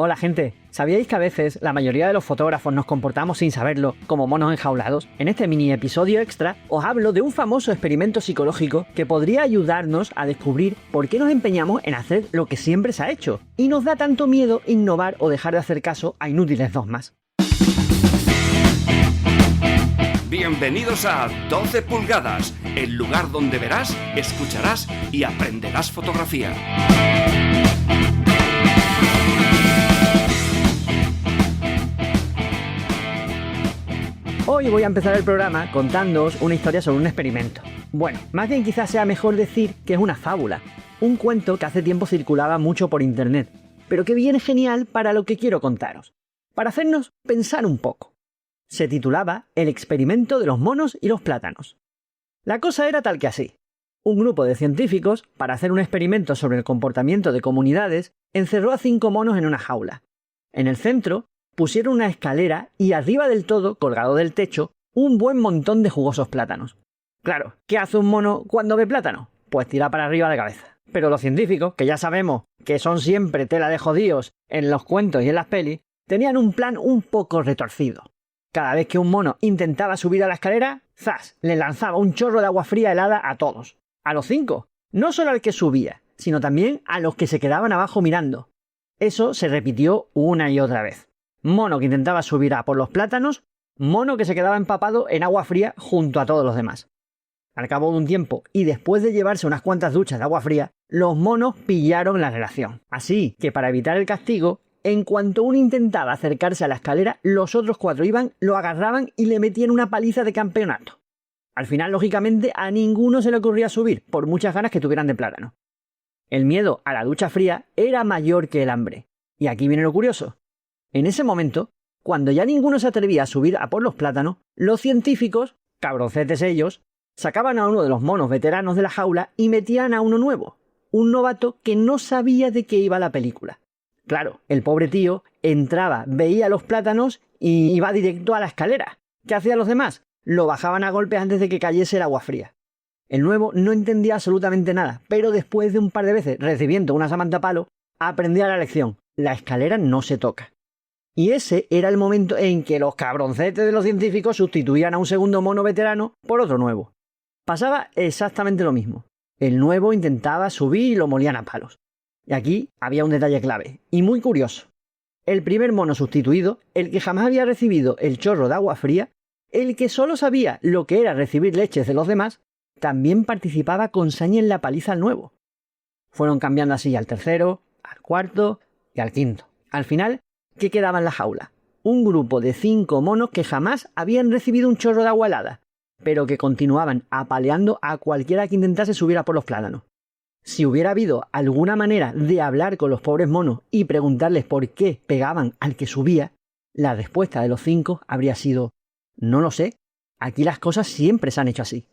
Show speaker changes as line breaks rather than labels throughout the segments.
Hola gente, ¿sabíais que a veces la mayoría de los fotógrafos nos comportamos sin saberlo, como monos enjaulados? En este mini episodio extra os hablo de un famoso experimento psicológico que podría ayudarnos a descubrir por qué nos empeñamos en hacer lo que siempre se ha hecho, y nos da tanto miedo innovar o dejar de hacer caso a inútiles dogmas.
Bienvenidos a 12 pulgadas, el lugar donde verás, escucharás y aprenderás fotografía.
Hoy voy a empezar el programa contándoos una historia sobre un experimento. Bueno, más bien quizás sea mejor decir que es una fábula, un cuento que hace tiempo circulaba mucho por internet, pero que viene genial para lo que quiero contaros, para hacernos pensar un poco. Se titulaba El experimento de los monos y los plátanos. La cosa era tal que así. Un grupo de científicos, para hacer un experimento sobre el comportamiento de comunidades, encerró a 5 monos en una jaula. En el centro, pusieron una escalera y arriba del todo, colgado del techo, un buen montón de jugosos plátanos. Claro, ¿qué hace un mono cuando ve plátano? Pues tira para arriba de cabeza. Pero los científicos, que ya sabemos que son siempre tela de judíos en los cuentos y en las pelis, tenían un plan un poco retorcido. Cada vez que un mono intentaba subir a la escalera, ¡zas!, le lanzaba un chorro de agua fría helada a todos. A los 5. No solo al que subía, sino también a los que se quedaban abajo mirando. Eso se repitió una y otra vez. Mono que intentaba subir a por los plátanos, mono que se quedaba empapado en agua fría junto a todos los demás. Al cabo de un tiempo, y después de llevarse unas cuantas duchas de agua fría, los monos pillaron la relación. Así que para evitar el castigo, en cuanto uno intentaba acercarse a la escalera, los otros 4 iban, lo agarraban y le metían una paliza de campeonato. Al final, lógicamente, a ninguno se le ocurría subir, por muchas ganas que tuvieran de plátano. El miedo a la ducha fría era mayor que el hambre. Y aquí viene lo curioso. En ese momento, cuando ya ninguno se atrevía a subir a por los plátanos, los científicos, cabroncetes ellos, sacaban a uno de los monos veteranos de la jaula y metían a uno nuevo, un novato que no sabía de qué iba la película. Claro, el pobre tío entraba, veía los plátanos y iba directo a la escalera. ¿Qué hacían los demás? Lo bajaban a golpes antes de que cayese el agua fría. El nuevo no entendía absolutamente nada, pero después de un par de veces recibiendo una samantapalo, aprendía la lección. La escalera no se toca. Y ese era el momento en que los cabroncetes de los científicos sustituían a un segundo mono veterano por otro nuevo. Pasaba exactamente lo mismo. El nuevo intentaba subir y lo molían a palos. Y aquí había un detalle clave, y muy curioso. El primer mono sustituido, el que jamás había recibido el chorro de agua fría, el que solo sabía lo que era recibir leches de los demás, también participaba con saña en la paliza al nuevo. Fueron cambiando así al tercero, al cuarto y al quinto. Al final, ¿qué quedaba en la jaula? Un grupo de 5 monos que jamás habían recibido un chorro de agua helada, pero que continuaban apaleando a cualquiera que intentase subir a por los plátanos. Si hubiera habido alguna manera de hablar con los pobres monos y preguntarles por qué pegaban al que subía, la respuesta de los 5 habría sido: no lo sé, aquí las cosas siempre se han hecho así.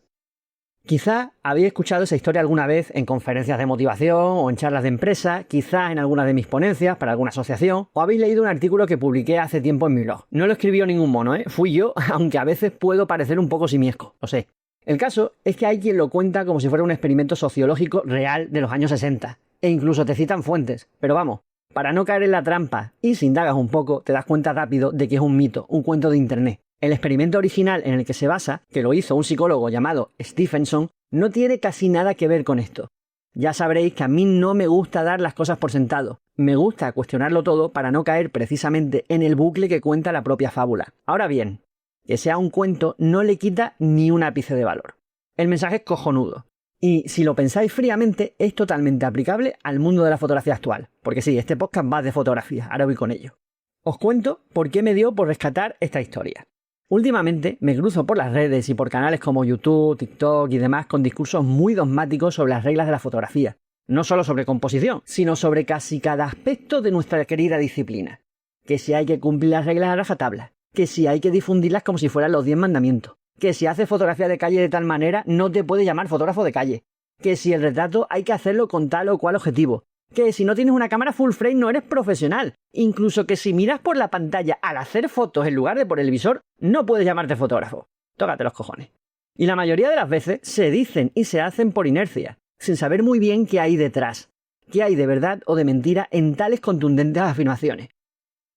Quizá habéis escuchado esa historia alguna vez en conferencias de motivación o en charlas de empresa, quizá en alguna de mis ponencias para alguna asociación, o habéis leído un artículo que publiqué hace tiempo en mi blog. No lo escribió ningún mono, fui yo, aunque a veces puedo parecer un poco simiesco, lo sé. El caso es que hay quien lo cuenta como si fuera un experimento sociológico real de los años 60, e incluso te citan fuentes, pero vamos, para no caer en la trampa y si indagas un poco te das cuenta rápido de que es un mito, un cuento de internet. El experimento original en el que se basa, que lo hizo un psicólogo llamado Stephenson, no tiene casi nada que ver con esto. Ya sabréis que a mí no me gusta dar las cosas por sentado. Me gusta cuestionarlo todo para no caer precisamente en el bucle que cuenta la propia fábula. Ahora bien, que sea un cuento no le quita ni un ápice de valor. El mensaje es cojonudo. Y si lo pensáis fríamente, es totalmente aplicable al mundo de la fotografía actual. Porque sí, este podcast va de fotografía, ahora voy con ello. Os cuento por qué me dio por rescatar esta historia. Últimamente me cruzo por las redes y por canales como YouTube, TikTok y demás con discursos muy dogmáticos sobre las reglas de la fotografía. No solo sobre composición, sino sobre casi cada aspecto de nuestra querida disciplina. Que si hay que cumplir las reglas a rajatabla, que si hay que difundirlas como si fueran los 10 mandamientos, que si haces fotografía de calle de tal manera no te puedes llamar fotógrafo de calle, que si el retrato hay que hacerlo con tal o cual objetivo, que si no tienes una cámara full frame no eres profesional, incluso que si miras por la pantalla al hacer fotos en lugar de por el visor, no puedes llamarte fotógrafo. Tócate los cojones. Y la mayoría de las veces se dicen y se hacen por inercia, sin saber muy bien qué hay detrás, qué hay de verdad o de mentira en tales contundentes afirmaciones.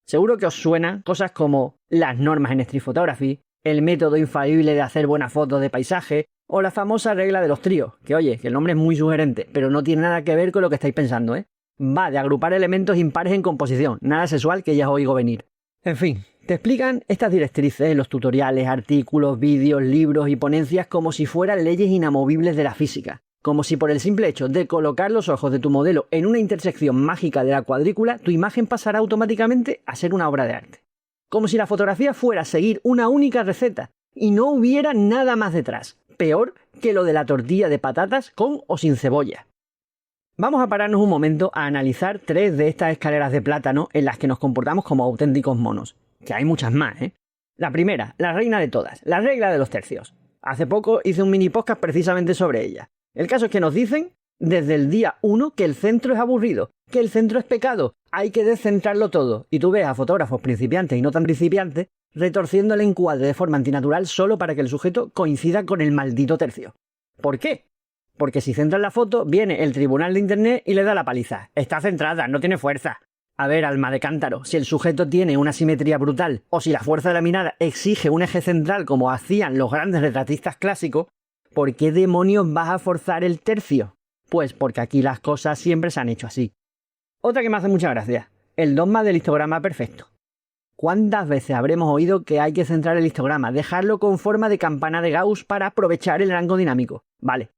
Seguro que os suenan cosas como las normas en Street Photography, el método infalible de hacer buenas fotos de paisaje o la famosa regla de los tríos, que oye, que el nombre es muy sugerente, pero no tiene nada que ver con lo que estáis pensando, ¿eh? Va de agrupar elementos impares en composición, nada sexual que ya os oigo venir. En fin, te explican estas directrices en los tutoriales, artículos, vídeos, libros y ponencias como si fueran leyes inamovibles de la física. Como si por el simple hecho de colocar los ojos de tu modelo en una intersección mágica de la cuadrícula, tu imagen pasará automáticamente a ser una obra de arte. Como si la fotografía fuera seguir una única receta y no hubiera nada más detrás. Peor que lo de la tortilla de patatas con o sin cebolla. Vamos a pararnos un momento a analizar 3 de estas escaleras de plátano en las que nos comportamos como auténticos monos. Que hay muchas más, ¿eh? La primera, la reina de todas, la regla de los tercios. Hace poco hice un mini podcast precisamente sobre ella. El caso es que nos dicen desde el día 1 que el centro es aburrido, que el centro es pecado, hay que descentrarlo todo. Y tú ves a fotógrafos principiantes y no tan principiantes retorciendo el encuadre de forma antinatural solo para que el sujeto coincida con el maldito tercio. ¿Por qué? Porque si centras la foto, viene el tribunal de internet y le da la paliza. Está centrada, no tiene fuerza. A ver, alma de cántaro, si el sujeto tiene una simetría brutal o si la fuerza de la mirada exige un eje central como hacían los grandes retratistas clásicos, ¿por qué demonios vas a forzar el tercio? Pues porque aquí las cosas siempre se han hecho así. Otra que me hace mucha gracia, el dogma del histograma perfecto. ¿Cuántas veces habremos oído que hay que centrar el histograma, dejarlo con forma de campana de Gauss para aprovechar el rango dinámico? Vale.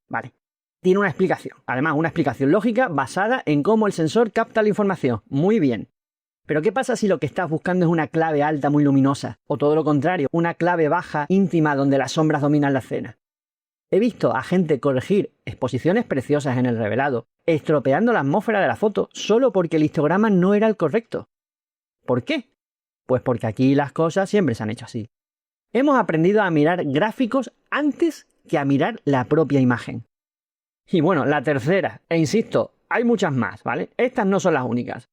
Tiene una explicación. Además, una explicación lógica basada en cómo el sensor capta la información. Muy bien. Pero ¿qué pasa si lo que estás buscando es una clave alta muy luminosa? O todo lo contrario, una clave baja íntima donde las sombras dominan la escena. He visto a gente corregir exposiciones preciosas en el revelado, estropeando la atmósfera de la foto solo porque el histograma no era el correcto. ¿Por qué? Pues porque aquí las cosas siempre se han hecho así. Hemos aprendido a mirar gráficos antes que a mirar la propia imagen. Y bueno, la tercera, e insisto, hay muchas más, ¿vale? Estas no son las únicas.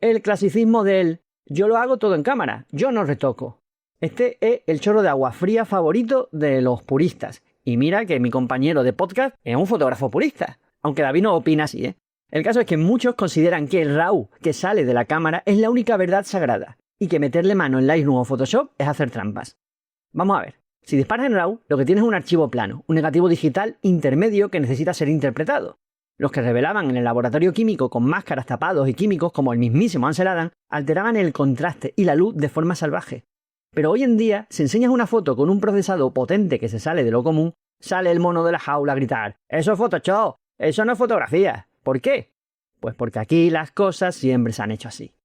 El clasicismo del yo lo hago todo en cámara, yo no retoco. Este es el chorro de agua fría favorito de los puristas. Y mira que mi compañero de podcast es un fotógrafo purista, aunque David no opina así, ¿eh? El caso es que muchos consideran que el RAW que sale de la cámara es la única verdad sagrada, y que meterle mano en Lightroom o Photoshop es hacer trampas. Vamos a ver. Si disparas en RAW, lo que tienes es un archivo plano, un negativo digital intermedio que necesita ser interpretado. Los que revelaban en el laboratorio químico con máscaras, tapados y químicos, como el mismísimo Ansel Adams, alteraban el contraste y la luz de forma salvaje. Pero hoy en día, si enseñas una foto con un procesado potente que se sale de lo común, sale el mono de la jaula a gritar «¡Eso es Photoshop! ¡Eso no es fotografía!». ¿Por qué? Pues porque aquí las cosas siempre se han hecho así.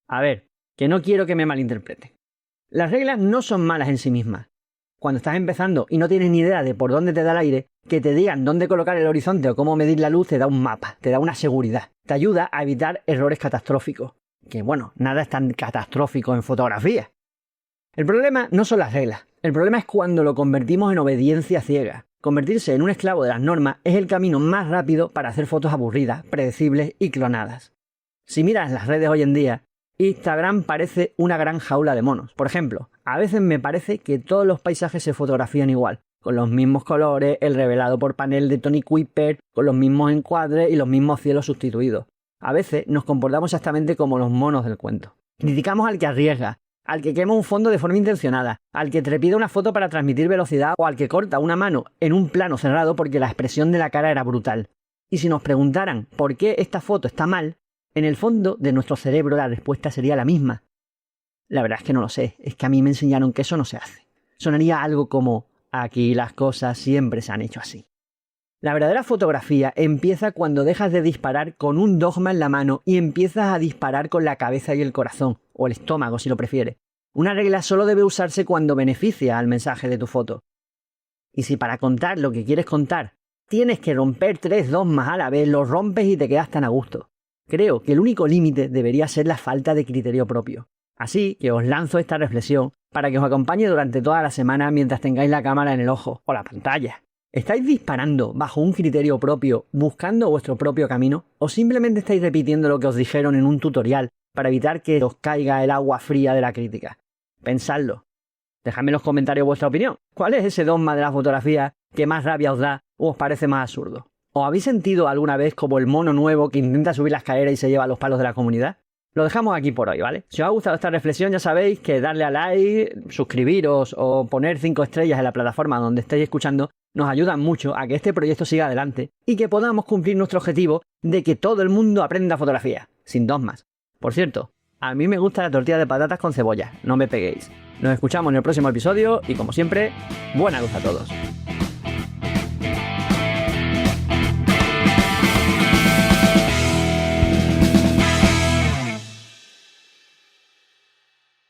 A ver, que no quiero que me malinterpreten. Las reglas no son malas en sí mismas. Cuando estás empezando y no tienes ni idea de por dónde te da el aire, que te digan dónde colocar el horizonte o cómo medir la luz te da un mapa, te da una seguridad. Te ayuda a evitar errores catastróficos. Que bueno, nada es tan catastrófico en fotografía. El problema no son las reglas. El problema es cuando lo convertimos en obediencia ciega. Convertirse en un esclavo de las normas es el camino más rápido para hacer fotos aburridas, predecibles y clonadas. Si miras las redes hoy en día, Instagram parece una gran jaula de monos. Por ejemplo, a veces me parece que todos los paisajes se fotografían igual, con los mismos colores, el revelado por panel de Tony Kuiper, con los mismos encuadres y los mismos cielos sustituidos. A veces nos comportamos exactamente como los monos del cuento. Criticamos al que arriesga, al que quema un fondo de forma intencionada, al que trepida una foto para transmitir velocidad o al que corta una mano en un plano cerrado porque la expresión de la cara era brutal. Y si nos preguntaran por qué esta foto está mal, en el fondo de nuestro cerebro la respuesta sería la misma. La verdad es que no lo sé, es que a mí me enseñaron que eso no se hace. Sonaría algo como, aquí las cosas siempre se han hecho así. La verdadera fotografía empieza cuando dejas de disparar con un dogma en la mano y empiezas a disparar con la cabeza y el corazón, o el estómago si lo prefieres. Una regla solo debe usarse cuando beneficia al mensaje de tu foto. Y si para contar lo que quieres contar tienes que romper 3 dogmas a la vez, los rompes y te quedas tan a gusto. Creo que el único límite debería ser la falta de criterio propio. Así que os lanzo esta reflexión para que os acompañe durante toda la semana mientras tengáis la cámara en el ojo o la pantalla. ¿Estáis disparando bajo un criterio propio, buscando vuestro propio camino? ¿O simplemente estáis repitiendo lo que os dijeron en un tutorial para evitar que os caiga el agua fría de la crítica? Pensadlo. Dejadme en los comentarios vuestra opinión. ¿Cuál es ese dogma de la fotografía que más rabia os da o os parece más absurdo? ¿Os habéis sentido alguna vez como el mono nuevo que intenta subir la escalera y se lleva los palos de la comunidad? Lo dejamos aquí por hoy, ¿vale? Si os ha gustado esta reflexión, ya sabéis que darle a like, suscribiros o poner 5 estrellas en la plataforma donde estéis escuchando nos ayudan mucho a que este proyecto siga adelante y que podamos cumplir nuestro objetivo de que todo el mundo aprenda fotografía, sin dogmas. Por cierto, a mí me gusta la tortilla de patatas con cebolla, no me peguéis. Nos escuchamos en el próximo episodio y como siempre, buena luz a todos.